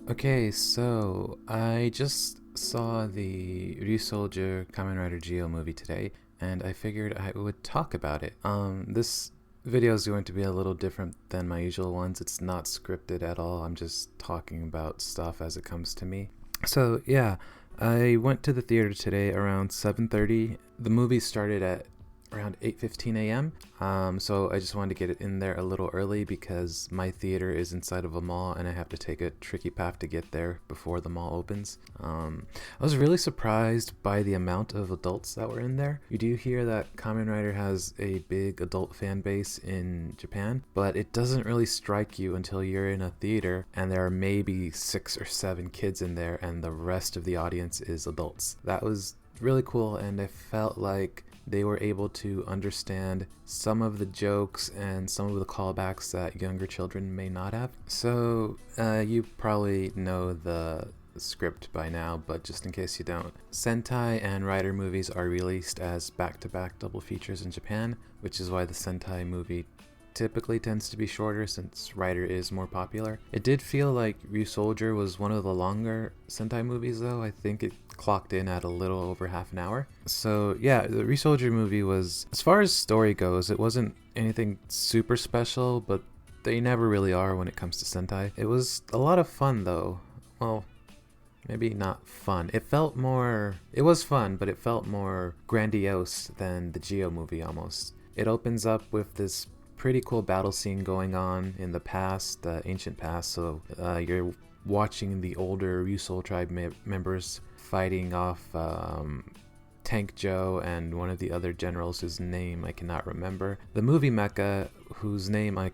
Okay, so I just saw the Ryusoulger Kamen Rider Geo movie today, and I figured I would talk about it. This video is going to be a little different than my usual ones. It's not scripted at all. I'm just talking about stuff as it comes to me. So yeah, I went to the theater today around 7:30. The movie started at around 8:15 a.m. So I just wanted to get it in there a little early because my theater is inside of a mall and I have to take a tricky path to get there before the mall opens. I was really surprised by the amount of adults that were in there. You do hear that Kamen Rider has a big adult fan base in Japan, but it doesn't really strike you until you're in a theater and there are maybe 6 or 7 kids in there and the rest of the audience is adults. That was really cool, and I felt like they were able to understand some of the jokes and some of the callbacks that younger children may not have. So you probably know the script by now, but just in case you don't, Sentai and Rider movies are released as back-to-back double features in Japan, which is why the Sentai movie typically tends to be shorter since Rider is more popular. It did feel like Ryusoulger was one of the longer Sentai movies though. I think it clocked in at a little over half an hour. So yeah, the Ryusoulger movie was, as far as story goes, it wasn't anything super special, but they never really are when it comes to Sentai. It was a lot of fun though. Well, maybe not fun. It was fun, but it felt more grandiose than the Geo movie almost. It opens up with this pretty cool battle scene going on in the past, the ancient past. So you're watching the older Ryusoul tribe members fighting off Tank Joe and one of the other generals whose name I cannot remember. The movie mecha, whose name I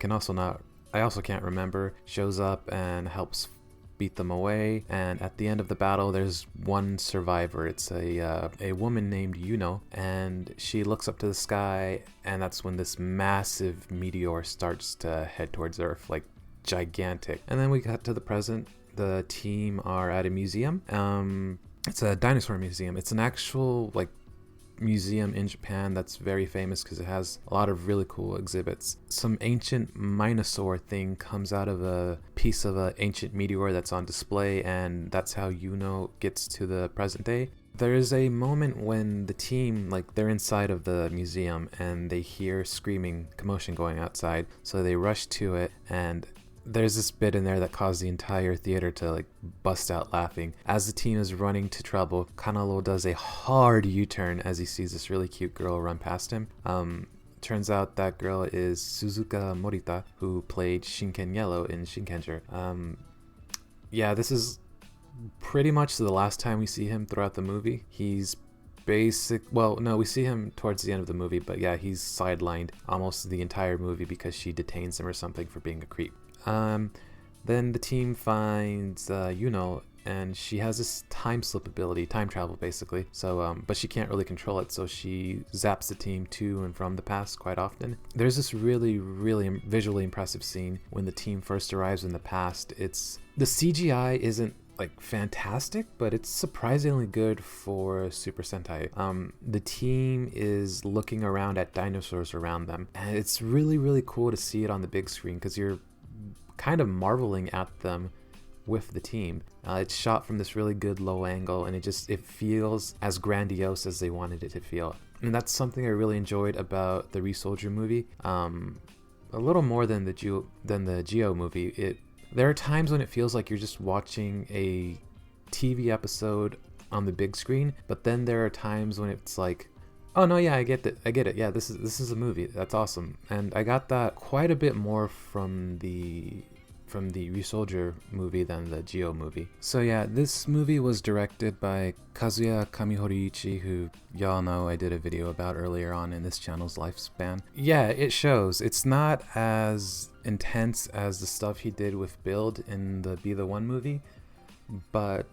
also can't remember, shows up and helps beat them away, and at the end of the battle there's one survivor. It's a woman named Yuno, and she looks up to the sky, and that's when this massive meteor starts to head towards Earth, like gigantic. And then we got to the present. The team are at a museum. It's a dinosaur museum. It's an actual museum in Japan that's very famous because it has a lot of really cool exhibits. Some ancient Minosaur thing comes out of a piece of an ancient meteor that's on display, and that's how Yuno gets to the present day. There is a moment when the team, they're inside of the museum and they hear screaming, commotion going outside, so they rush to it, and there's this bit in there that caused the entire theater to bust out laughing. As the team is running to trouble, Kanalo does a hard U-turn as he sees this really cute girl run past him. Turns out that girl is Suzuka Morita, who played Shinken Yellow in Shinkenger. Yeah, this is pretty much the last time we see him throughout the movie. We see him towards the end of the movie, but yeah, he's sidelined almost the entire movie because she detains him or something for being a creep. Then the team finds Yuno, and she has this time slip ability, time travel basically. So, but she can't really control it, so she zaps the team to and from the past quite often. There's this really, really visually impressive scene when the team first arrives in the past. The CGI isn't fantastic, but it's surprisingly good for Super Sentai. The team is looking around at dinosaurs around them, and it's really, really cool to see it on the big screen because you're kind of marveling at them with the team. It's shot from this really good low angle, and it feels as grandiose as they wanted it to feel. And that's something I really enjoyed about the Ryusoulger movie. A little more than the Geo movie. There are times when it feels like you're just watching a TV episode on the big screen, but then there are times when it's like, oh no, yeah, I get it. Yeah, this is a movie. That's awesome. And I got that quite a bit more from the Ryusoulger movie than the Geo movie. So yeah, this movie was directed by Kazuya Kamihoriuchi, who y'all know I did a video about earlier on in this channel's lifespan. Yeah, it shows. It's not as intense as the stuff he did with Build in the Be the One movie, but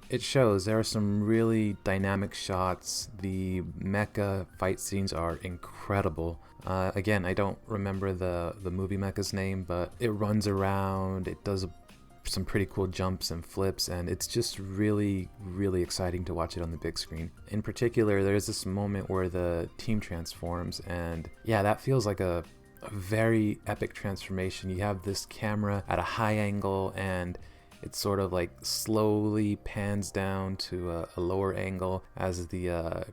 it shows. There are some really dynamic shots. The mecha fight scenes are incredible. Again, I don't remember the movie mecha's name, but it runs around, it does some pretty cool jumps and flips, and it's just really, really exciting to watch it on the big screen. In particular, there's this moment where the team transforms, and yeah, that feels like a very epic transformation. You have this camera at a high angle, and it sort of like slowly pans down to a lower angle as the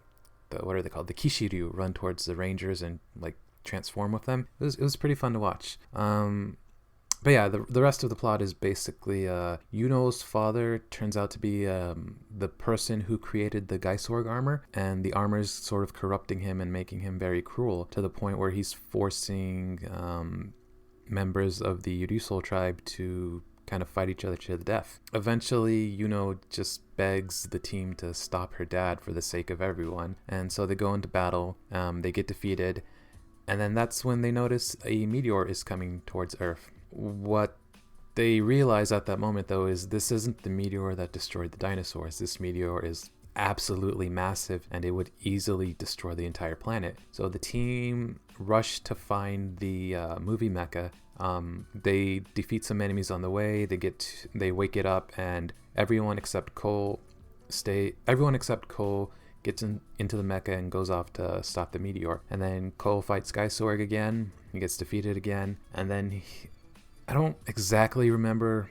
what are they called? The Kishiryu run towards the Rangers and like transform with them. It was pretty fun to watch. But yeah, the rest of the plot is basically Yuno's father turns out to be the person who created the Gaisorg armor, and the armor is sort of corrupting him and making him very cruel to the point where he's forcing members of the Ryusoul tribe to kind of fight each other to the death. Eventually, Yuno just begs the team to stop her dad for the sake of everyone, and so they go into battle. They get defeated, and then that's when they notice a meteor is coming towards Earth. What they realize at that moment, though, is this isn't the meteor that destroyed the dinosaurs. This meteor is absolutely massive, and it would easily destroy the entire planet. So the team rush to find the movie mecha. They defeat some enemies on the way. They wake it up, and everyone except Cole gets into the mecha and goes off to stop the meteor. And then Cole fights Gaisorg again. He gets defeated again, and then I don't exactly remember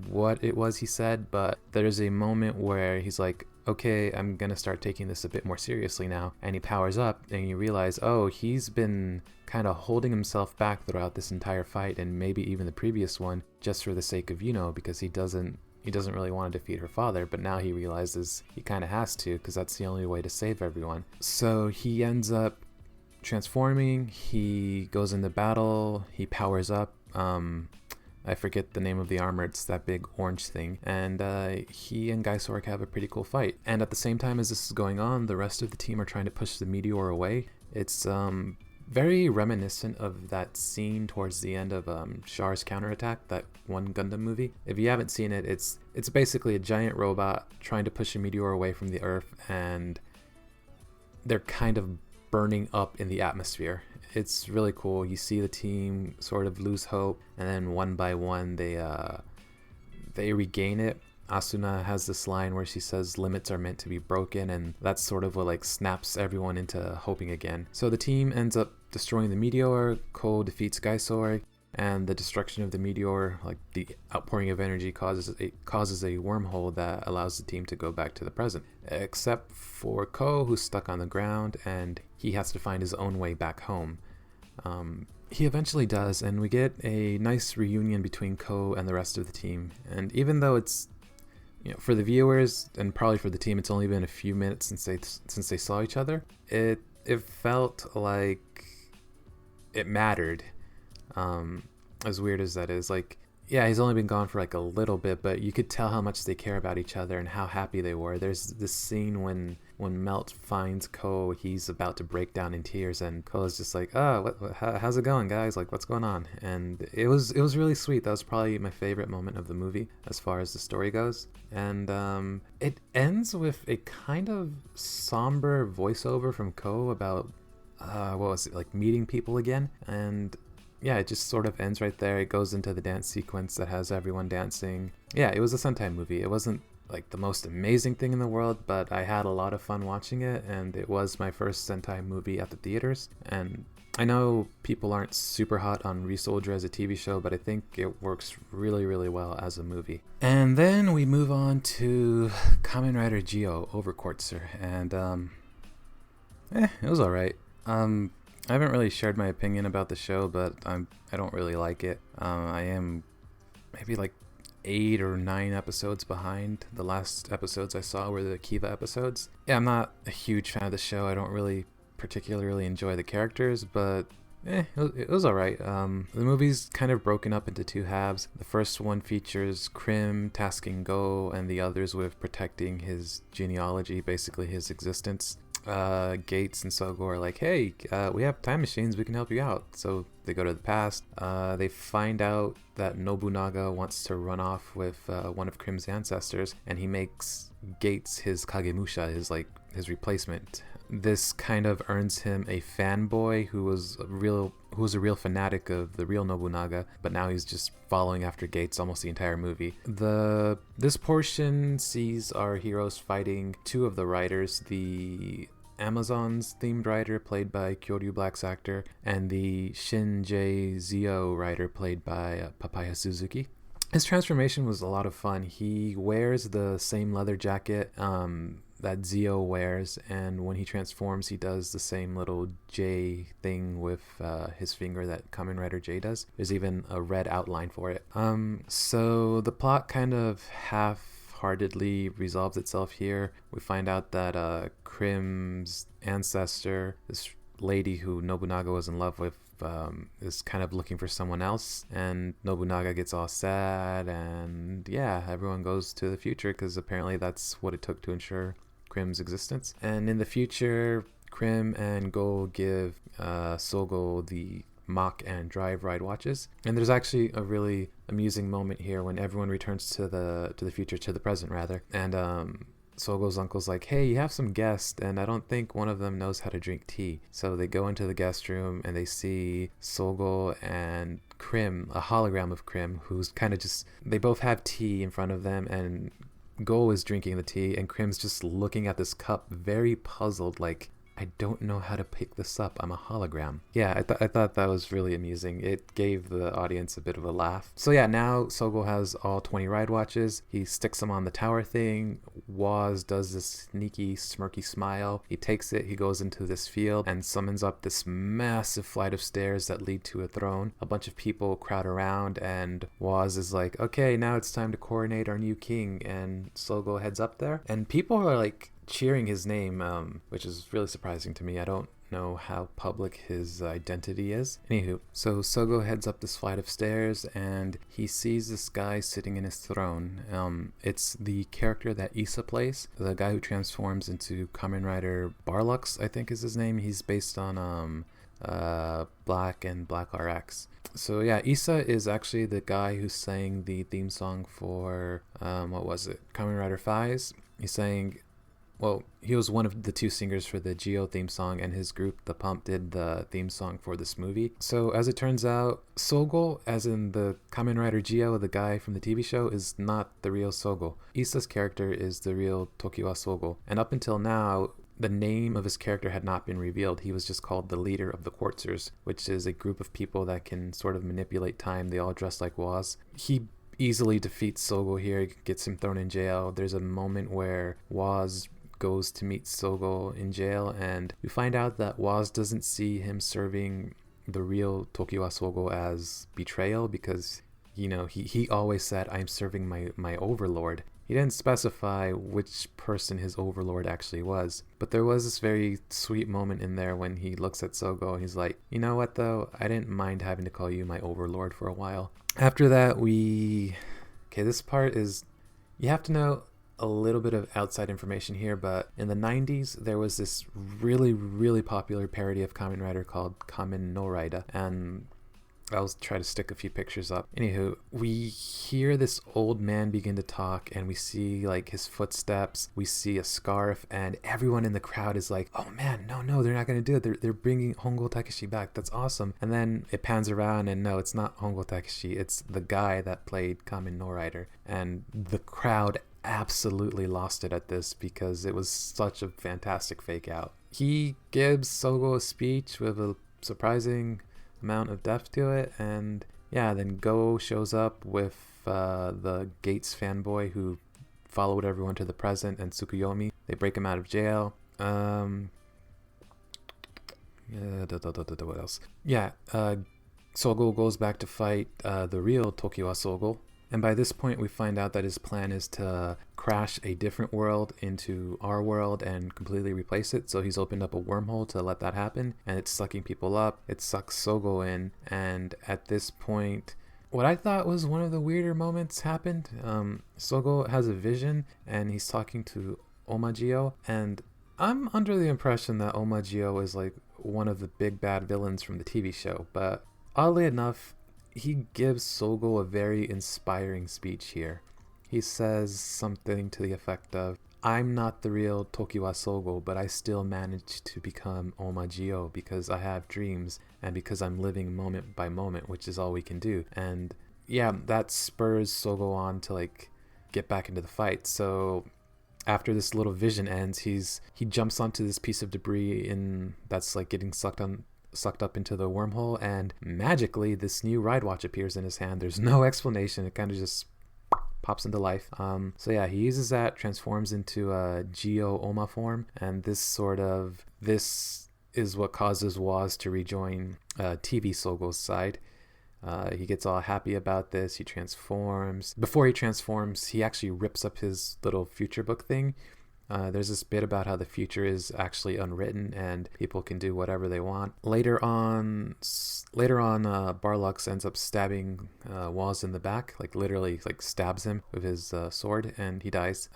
what it was he said, but there's a moment where he's like, okay, I'm gonna start taking this a bit more seriously now, and he powers up, and you realize, oh, he's been kind of holding himself back throughout this entire fight, and maybe even the previous one, just for the sake of Yuno, because he doesn't really want to defeat her father, but now he realizes he kind of has to, because that's the only way to save everyone. So he ends up transforming, he goes into battle, he powers up. I forget the name of the armor, it's that big orange thing, and he and Gaisorg have a pretty cool fight. And at the same time as this is going on, the rest of the team are trying to push the meteor away. It's very reminiscent of that scene towards the end of Char's Counterattack, that one Gundam movie. If you haven't seen it, it's basically a giant robot trying to push a meteor away from the Earth, and they're kind of burning up in the atmosphere. It's really cool. You see the team sort of lose hope, and then one by one they regain it. Asuna has this line where she says limits are meant to be broken, and that's sort of what like snaps everyone into hoping again. So the team ends up destroying the meteor. Cole defeats Gaisorg, and the destruction of the meteor, like the outpouring of energy, causes a wormhole that allows the team to go back to the present. Except for Ko, who's stuck on the ground, and he has to find his own way back home. He eventually does, and we get a nice reunion between Ko and the rest of the team. And even though it's, for the viewers and probably for the team, it's only been a few minutes since they saw each other, it felt like it mattered. As weird as that is, like, yeah, he's only been gone for like a little bit, but you could tell how much they care about each other and how happy they were. There's this scene when Melt finds Ko, he's about to break down in tears, and Ko is just like, oh, how's it going, guys? Like, what's going on? And it was really sweet. That was probably my favorite moment of the movie as far as the story goes. And it ends with a kind of somber voiceover from Ko about what was it, like meeting people again. And yeah, it just sort of ends right there. It goes into the dance sequence that has everyone dancing. Yeah, it was a Sentai movie. It wasn't like the most amazing thing in the world, but I had a lot of fun watching it, and it was my first Sentai movie at the theaters. And I know people aren't super hot on Ryusoulger as a TV show, but I think it works really, really well as a movie. And then we move on to Kamen Rider Geo over Quartzer, and it was alright. I haven't really shared my opinion about the show, but I don't really like it. I am maybe like 8 or 9 episodes behind. The last episodes I saw were the Kiva episodes. Yeah, I'm not a huge fan of the show. I don't really particularly enjoy the characters, but it was alright. The movie's kind of broken up into 2 halves. The first one features Krim tasking Go and the others with protecting his genealogy, basically his existence. Gates and Sogo are like, hey, we have time machines, we can help you out. So they go to the past. They find out that Nobunaga wants to run off with one of Krim's ancestors, and he makes Gates his Kagemusha, his replacement. This kind of earns him a fanboy who was a real fanatic of the real Nobunaga, but now he's just following after Gates almost the entire movie. This portion sees our heroes fighting 2 of the riders, the Amazons themed rider played by Kyoryu Black's actor, and the Shin J Zio rider played by Papaya Suzuki. His transformation was a lot of fun. He wears the same leather jacket that Zio wears, and when he transforms, he does the same little J thing with his finger that Kamen Rider J does. There's even a red outline for it. So the plot kind of half-heartedly resolves itself here. We find out that Krim's ancestor, this lady who Nobunaga was in love with, is kind of looking for someone else, and Nobunaga gets all sad, and yeah, everyone goes to the future because apparently that's what it took to ensure Krim's existence. And in the future, Krim and Go give Sogo the mock and drive ride watches, and there's actually a really amusing moment here when everyone returns to the future, to the present rather, and Sogo's uncle's like, hey, you have some guests, and I don't think one of them knows how to drink tea. So they go into the guest room, and they see Sogo and Krim, a hologram of Krim, who's kind of just, they both have tea in front of them, and Go is drinking the tea, and Krim's just looking at this cup, very puzzled, like, I don't know how to pick this up. I'm a hologram. Yeah, I thought that was really amusing. It gave the audience a bit of a laugh. So yeah, now Sogo has all 20 ride watches. He sticks them on the tower thing. Waz does this sneaky, smirky smile. He takes it, he goes into this field and summons up this massive flight of stairs that lead to a throne. A bunch of people crowd around, and Waz is like, okay, now it's time to coronate our new king. And Sogo heads up there. And people are like cheering his name, which is really surprising to me. I don't know how public his identity is. Anywho, so Sogo heads up this flight of stairs, and he sees this guy sitting in his throne. It's the character that Issa plays, the guy who transforms into Kamen Rider Barlux, I think is his name. He's based on Black and Black RX. So yeah, Issa is actually the guy who sang the theme song for what was it? Kamen Rider Fies. He sang, well, he was one of the two singers for the Geo theme song, and his group, The Pump, did the theme song for this movie. So as it turns out, Sogo, as in the Kamen Rider Geo, the guy from the TV show, is not the real Sogo. Issa's character is the real Tokiwa Sogo. And up until now, the name of his character had not been revealed. He was just called the leader of the Quartzers, which is a group of people that can sort of manipulate time. They all dress like Waz. He easily defeats Sogo here, gets him thrown in jail. There's a moment where Waz goes to meet Sogo in jail, and we find out that Waz doesn't see him serving the real Tokiwa Sogo as betrayal, because, you know, he always said, I'm serving my overlord. He didn't specify which person his overlord actually was, but there was this very sweet moment in there when he looks at Sogo and he's like, you know what though, I didn't mind having to call you my overlord for a while. After that, this part is, you have to know a little bit of outside information here, but in the 90s there was this really, really popular parody of Kamen Rider called Kamen no Rider, and I'll try to stick a few pictures up. Anywho, we hear this old man begin to talk, and we see like his footsteps, we see a scarf, and everyone in the crowd is like, oh man, no, they're not gonna do it, they're bringing Hongo Takeshi back, that's awesome. And then it pans around, and no, it's not Hongo Takeshi, it's the guy that played Kamen no Rider. And the crowd absolutely lost it at this because it was such a fantastic fake out. He gives Sogo a speech with a surprising amount of depth to it, and yeah, then Go shows up with the Gates fanboy who followed everyone to the present, and Tsukuyomi. They break him out of jail. What else? Yeah, Sogo goes back to fight the real Tokiwa Sogo. And by this point, we find out that his plan is to crash a different world into our world and completely replace it. So he's opened up a wormhole to let that happen, and it's sucking people up. It sucks Sogo in, and at this point, what I thought was one of the weirder moments happened. Sogo has a vision, and he's talking to Omagio, and I'm under the impression that Omagio is like one of the big bad villains from the TV show, but oddly enough, he gives Sogo a very inspiring speech here. He says something to the effect of, I'm not the real Tokiwa Sogo, but I still managed to become Omagio because I have dreams and because I'm living moment by moment, which is all we can do. And yeah, that spurs Sogo on to like get back into the fight. So after this little vision ends, he jumps onto this piece of debris that's like getting sucked sucked up into the wormhole, and magically this new ride watch appears in his hand. There's no explanation. It kind of just pops into life. So yeah, he uses that, transforms into a Geo Oma form, and this is what causes Woz to rejoin TV Sogo's side. He gets all happy about this. He transforms. Before he transforms, he actually rips up his little future book thing. There's this bit about how the future is actually unwritten and people can do whatever they want. Later on, Barlux ends up stabbing Woz in the back, like literally like stabs him with his sword, and he dies.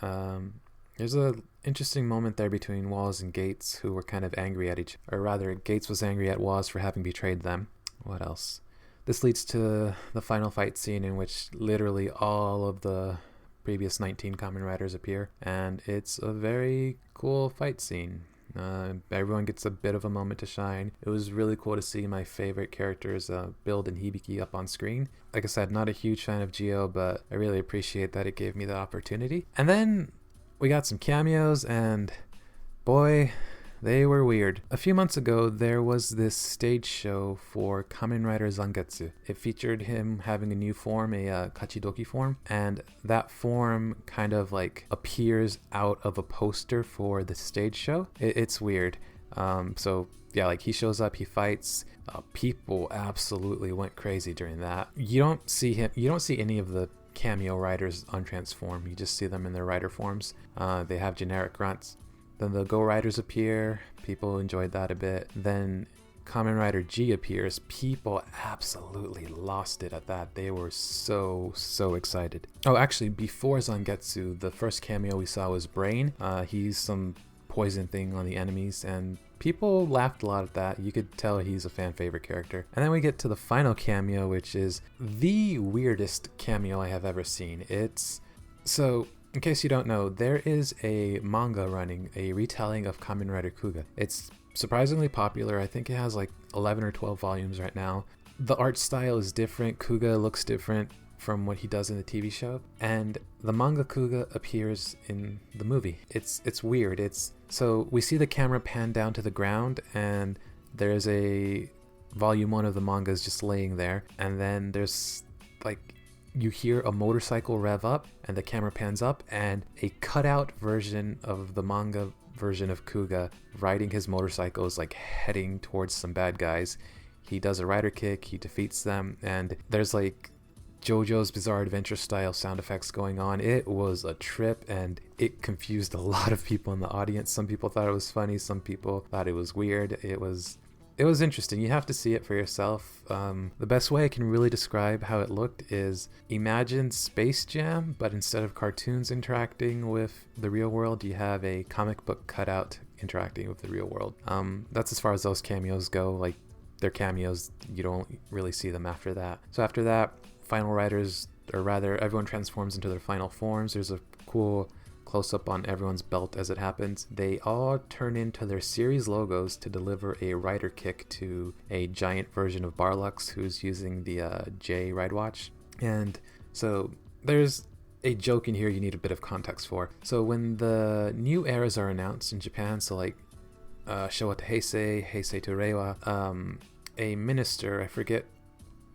There's a interesting moment there between Woz and Gates, who were kind of angry at or rather, Gates was angry at Woz for having betrayed them. What else? This leads to the final fight scene, in which literally all of the previous 19 Kamen Riders appear, and it's a very cool fight scene. Everyone gets a bit of a moment to shine. It was really cool to see my favorite characters, Build and Hibiki, up on screen. Like I said, not a huge fan of Geo, but I really appreciate that it gave me the opportunity. And then we got some cameos, and boy, they were weird. A few months ago, there was this stage show for Kamen Rider Zangetsu. It featured him having a new form, a Kachidoki form, and that form kind of like appears out of a poster for the stage show. It's weird. So yeah, like he shows up, he fights. People absolutely went crazy during that. You don't see any of the cameo riders untransform. You just see them in their rider forms. They have generic grunts. Then the Go Riders appear. People enjoyed that a bit. Then Kamen Rider G appears. People absolutely lost it at that. They were so excited. Oh, actually, before Zangetsu, the first cameo we saw was Brain. He's some poison thing on the enemies, and people laughed a lot at that. You could tell he's a fan favorite character. And then we get to the final cameo, which is the weirdest cameo I have ever seen. In case you don't know, there is a manga running, a retelling of Kamen Rider Kuga. It's surprisingly popular. I think it has like 11 or 12 volumes right now. The art style is different. Kuga looks different from what he does in the TV show. And the manga Kuga appears in the movie. It's weird. So we see the camera pan down to the ground, and there's a volume 1 of the manga is just laying there. And then there's like, you hear a motorcycle rev up, and the camera pans up, and a cutout version of the manga version of Kuga riding his motorcycle is like heading towards some bad guys. He does a rider kick, he defeats them, and there's like JoJo's Bizarre Adventure style sound effects going on. It was a trip, and it confused a lot of people in the audience. Some people thought it was funny, some people thought it was weird. It was interesting. You have to see it for yourself. The best way I can really describe how it looked is, imagine Space Jam, but instead of cartoons interacting with the real world, you have a comic book cutout interacting with the real world. That's as far as those cameos go. Like, they're cameos, you don't really see them after that. So after that, final riders, or rather everyone transforms into their final forms. There's a cool close-up on everyone's belt as it happens. They all turn into their series logos to deliver a rider kick to a giant version of Barlux, who's using the J ride watch. And so there's a joke in here you need a bit of context for. So when the new eras are announced in Japan, so like Showa to Heisei, Heisei to Reiwa, a minister, I forget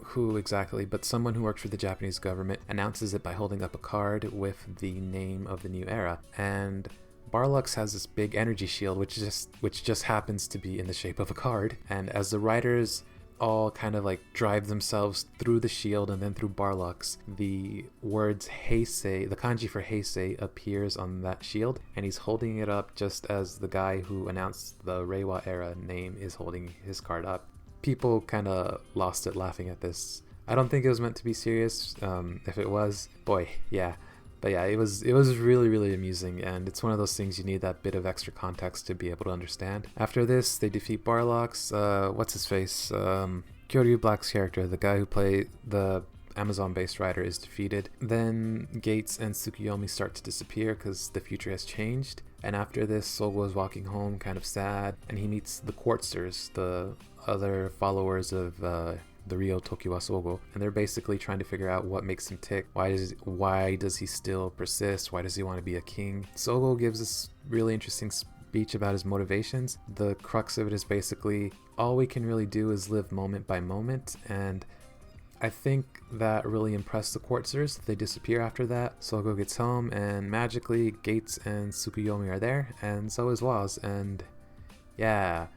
who exactly, but someone who works for the Japanese government announces it by holding up a card with the name of the new era. And Barlux has this big energy shield, which just happens to be in the shape of a card. And as the riders all kind of like drive themselves through the shield and then through Barlux, the words Heisei, the kanji for Heisei, appears on that shield, and he's holding it up just as the guy who announced the Reiwa era name is holding his card up. People kind of lost it laughing at this. I don't think it was meant to be serious. If it was, boy, yeah. But yeah, it was really amusing, and it's one of those things you need that bit of extra context to be able to understand. After this, they defeat Barlux. What's his face? Kyoryu Black's character, the guy who played the Amazon-based rider, is defeated. Then Gates and Tsukuyomi start to disappear because the future has changed. And after this, Sogo is walking home kind of sad, and he meets the Quartzers, the other followers of the real Tokiwa Sogo, and they're basically trying to figure out what makes him tick. Why does he still persist? Why does he want to be a king? Sogo gives this really interesting speech about his motivations. The crux of it is basically all we can really do is live moment by moment, and I think that really impressed the Quartzers. They disappear after that. Sogo gets home, and magically Gates and Tsukuyomi are there, and so is Waz. And yeah,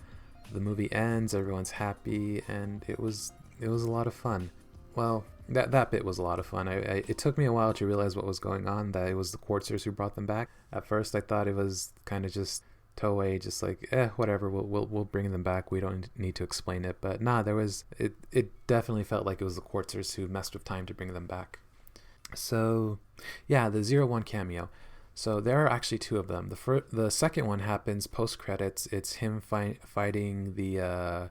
the movie ends, everyone's happy, and it was a lot of fun. Well, that bit was a lot of fun. It took me a while to realize what was going on, that it was the Quartzers who brought them back. At first I thought it was kind of just Toei, just like, whatever, we'll bring them back, we don't need to explain it. But nah, it definitely felt like it was the Quartzers who messed with time to bring them back. So yeah, the 01 cameo. So there are actually two of them. The second one happens post credits. It's him fighting the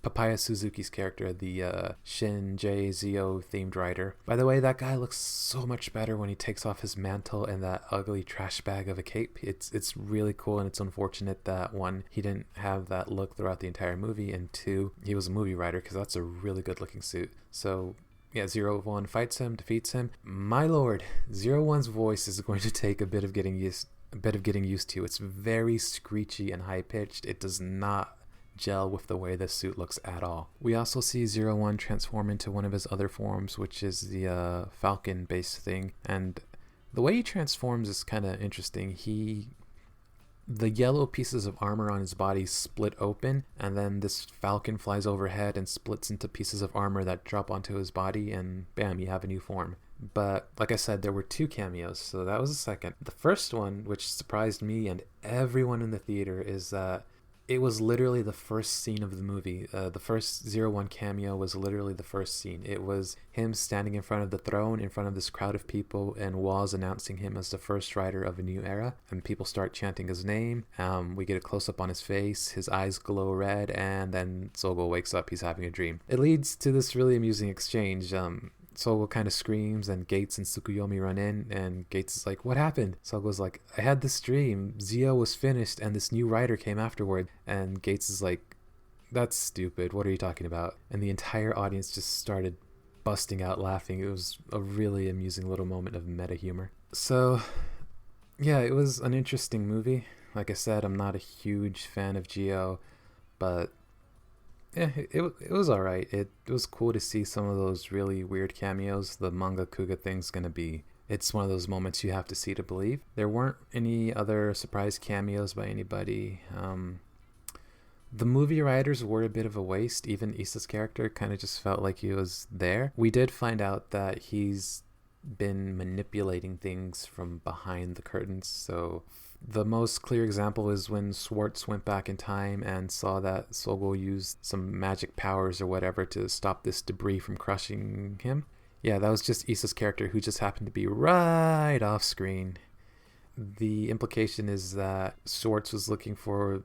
Papaya Suzuki's character, the Shin J-Zio themed writer. By the way, that guy looks so much better when he takes off his mantle and that ugly trash bag of a cape. It's really cool, and it's unfortunate that one, he didn't have that look throughout the entire movie, and two, he was a movie writer, because that's a really good looking suit. So yeah, 01 fights him, defeats him. My lord, 01's voice is going to take a bit of getting used to. It's very screechy and high pitched. It does not gel with the way this suit looks at all. We also see 01 transform into one of his other forms, which is the Falcon based thing, and the way he transforms is kind of interesting. The yellow pieces of armor on his body split open, and then this falcon flies overhead and splits into pieces of armor that drop onto his body, and bam, you have a new form. But like I said, there were two cameos, so that was the second. The first one, which surprised me and everyone in the theater, is that it was literally the first scene of the movie. The first 01 cameo was literally the first scene. It was him standing in front of the throne, in front of this crowd of people, and Waz announcing him as the first rider of a new era. And people start chanting his name. We get a close-up on his face. His eyes glow red, and then Sogo wakes up. He's having a dream. It leads to this really amusing exchange. Sogo kind of screams, and Gates and Tsukuyomi run in, and Gates is like, what happened? Sogo's like, I had this dream. Zio was finished, and this new rider came afterward. And Gates is like, that's stupid. What are you talking about? And the entire audience just started busting out laughing. It was a really amusing little moment of meta humor. So yeah, it was an interesting movie. Like I said, I'm not a huge fan of Gio, but yeah, it was alright. It was cool to see some of those really weird cameos. The manga Kuga thing's gonna be, it's one of those moments you have to see to believe. There weren't any other surprise cameos by anybody. The movie writers were a bit of a waste. Even Issa's character kind of just felt like he was there. We did find out that he's been manipulating things from behind the curtains, so the most clear example is when Schwartz went back in time and saw that Sogo used some magic powers or whatever to stop this debris from crushing him. Yeah, that was just Issa's character, who just happened to be right off screen. The implication is that Schwartz was looking for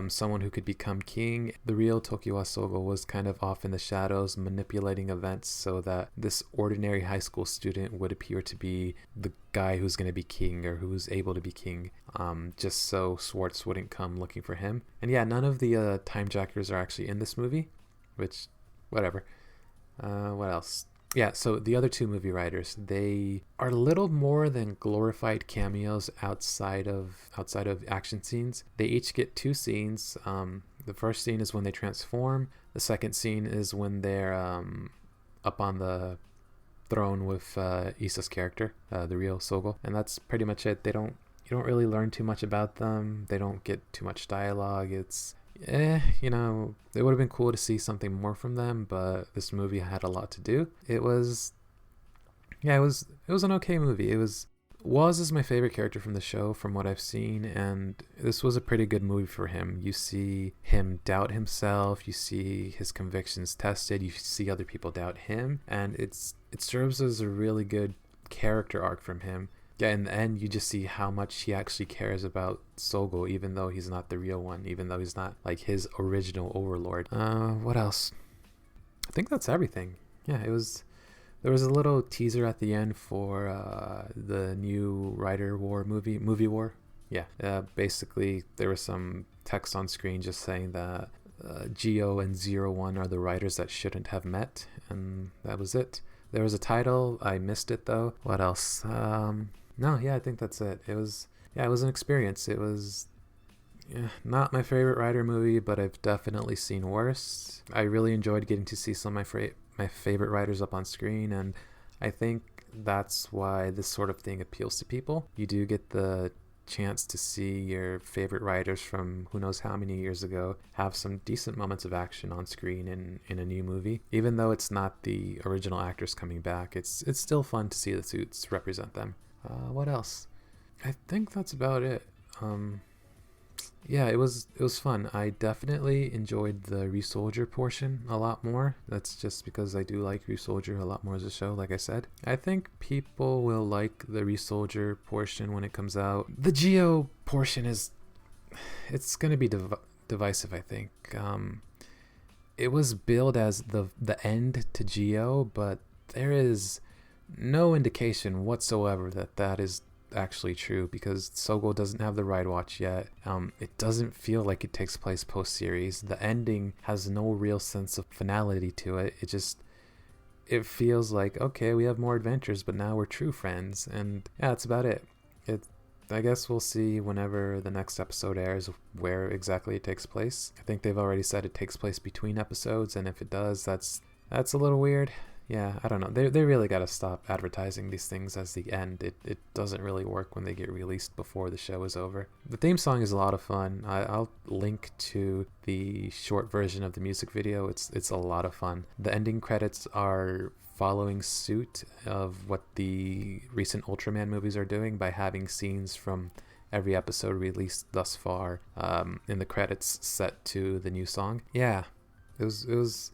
someone who could become king. The real Tokiwa Sogo was kind of off in the shadows, manipulating events so that this ordinary high school student would appear to be the guy who's going to be king, or who's able to be king, just so Schwartz wouldn't come looking for him. And yeah, none of the time jackers are actually in this movie, which, whatever. What else? Yeah, so the other two movie writers, they are little more than glorified cameos outside of action scenes. They each get two scenes. The first scene is when they transform. The second scene is when they're up on the throne with Issa's character, the real Sogo, and that's pretty much it. You don't really learn too much about them. They don't get too much dialogue. It's it would have been cool to see something more from them, but this movie had a lot to do. It was an okay movie. Waz is my favorite character from the show from what I've seen, and this was a pretty good movie for him. You see him doubt himself, you see his convictions tested, you see other people doubt him, and it serves as a really good character arc from him. Yeah, in the end, you just see how much he actually cares about Sogo, even though he's not the real one, even though he's not like his original overlord. What else? I think that's everything. Yeah, there was a little teaser at the end for the new Rider War movie War. Yeah, basically there was some text on screen just saying that Gio and 01 are the riders that shouldn't have met, and that was it. There was a title, I missed it though. What else? No, yeah, I think that's it. It was yeah, it was an experience. It was not my favorite Rider movie, but I've definitely seen worse. I really enjoyed getting to see some of my favorite writers up on screen, and I think that's why this sort of thing appeals to people. You do get the chance to see your favorite writers from who knows how many years ago have some decent moments of action on screen in a new movie. Even though it's not the original actors coming back, it's still fun to see the suits represent them. What else? I think that's about it. Yeah, it was fun. I definitely enjoyed the Ryusoulger portion a lot more. That's just because I do like Ryusoulger a lot more as a show, like I said. I think people will like the Ryusoulger portion when it comes out. The Geo portion it's gonna be divisive, I think. It was billed as the end to Geo, but there is no indication whatsoever that that is actually true, because Sogo doesn't have the ride watch yet. It doesn't feel like it takes place post series. The ending has no real sense of finality to it. It feels like, okay, we have more adventures, but now we're true friends, and yeah, that's about it. I guess we'll see whenever the next episode airs where exactly it takes place. I think they've already said it takes place between episodes, and if it does, that's a little weird. Yeah, I don't know. They really got to stop advertising these things as the end. It doesn't really work when they get released before the show is over. The theme song is a lot of fun. I'll link to the short version of the music video. It's a lot of fun. The ending credits are following suit of what the recent Ultraman movies are doing by having scenes from every episode released thus far in the credits set to the new song. Yeah, it was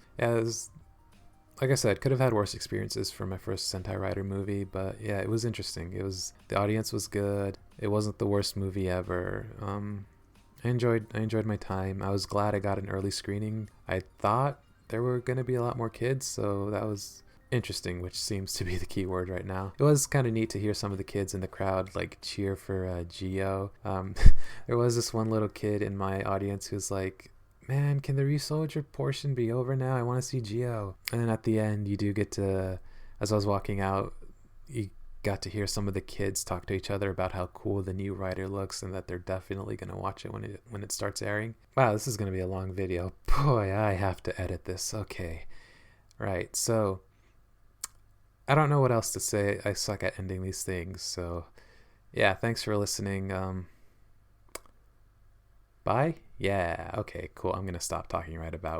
like I said, could have had worse experiences for my first Sentai Rider movie, but yeah, it was interesting. The audience was good. It wasn't the worst movie ever. I enjoyed my time. I was glad I got an early screening. I thought there were gonna be a lot more kids, so that was interesting, which seems to be the key word right now. It was kind of neat to hear some of the kids in the crowd like cheer for Geo. There was this one little kid in my audience who's like, man, can the Ryusoulger portion be over now? I want to see Geo. And then at the end, you do get to, as I was walking out, you got to hear some of the kids talk to each other about how cool the new writer looks and that they're definitely going to watch it when it starts airing. Wow, this is going to be a long video. Boy, I have to edit this. Okay. Right, so I don't know what else to say. I suck at ending these things. So yeah, thanks for listening. Bye? Yeah, okay, cool. I'm going to stop talking right about